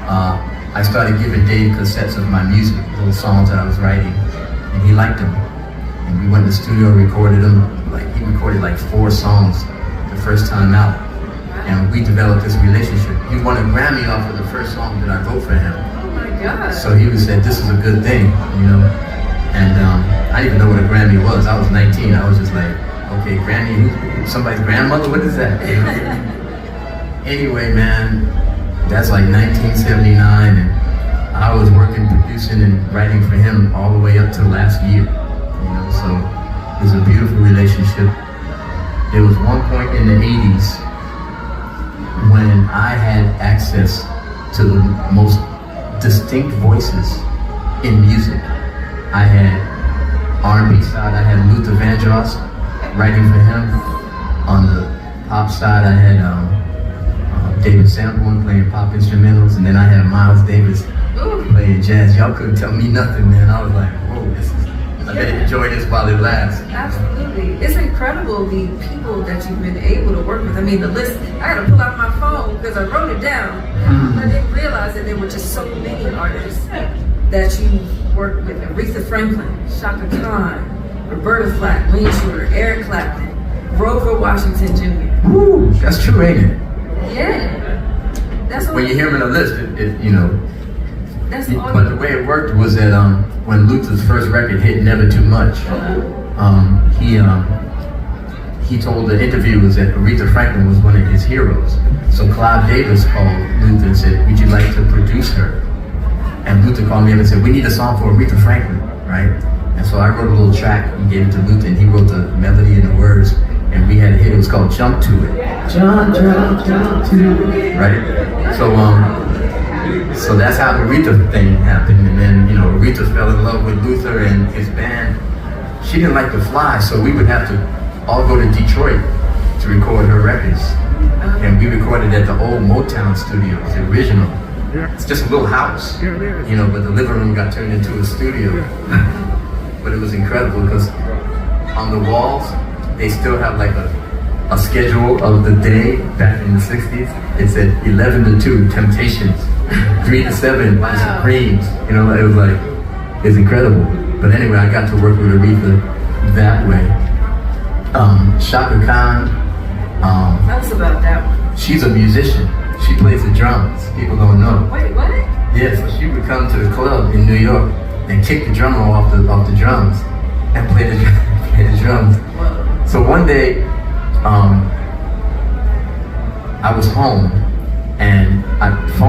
I started giving Dave cassettes of my music, little songs that I was writing, and he liked them. And we went to the studio, recorded them. Like he recorded like 4 songs the first time out, and we developed this relationship. He won a Grammy off of the first song that I wrote for him. Oh my God! So he said, "This is a good thing," you know. And I didn't even know what a Grammy was. I was 19. I was just like, okay, Grammy, somebody's grandmother? What is that? You know? Anyway, man, that's like 1979, and I was working, producing, and writing for him all the way up to last year. You know, so it was a beautiful relationship. There was one point in the 80s when I had access to the most distinct voices in music. I had R&B side, I had Luther Vandross writing for him. On the pop side, I had David Sanborn playing pop instrumentals, and then I had Miles Davis playing jazz. Y'all couldn't tell me nothing, man. I was like, whoa, I better enjoy this while it lasts. Absolutely. It's incredible the people that you've been able to work with. I mean, the list, I had to pull out my phone because I wrote it down. I didn't realize that there were just so many artists that you worked with. Aretha Franklin, Shaka Khan, Roberta Flack, Wayne Shorter, Eric Clapton, Grover Washington Jr. Woo, that's true, ain't it? Yeah. That's when you hear him in a list, you know. That's all. But the way it worked was that when Luther's first record hit, Never Too Much, he told the interviewers that Aretha Franklin was one of his heroes. So Clive Davis called Luther and said, "Would you like to produce her?" And Luther called me up and said, "We need a song for Aretha Franklin, right?" And so I wrote a little track and gave it to Luther, and he wrote the melody and the words, and we had a hit. It was called "Jump to It." Jump, jump, jump to it. Right? So that's how the Aretha thing happened. And then, you know, Aretha fell in love with Luther and his band. She didn't like to fly, so we would have to all go to Detroit to record her records. And we recorded at the old Motown studios, the original. It's just a little house, you know, but the living room got turned into a studio. But it was incredible because on the walls, they still have like a schedule of the day back in the 60s. It said 11 to 2, Temptations. 3 to 7, Supremes. You know, it was like, it's incredible. But anyway, I got to work with Aretha that way. Shaka Khan. Tell us about that one. She's a musician. She plays the drums. People don't know. Wait, what? Yeah, so she would come to the club in New York and kick the drummer off the drums and play the drums. Whoa. So one day, I was home and I phoned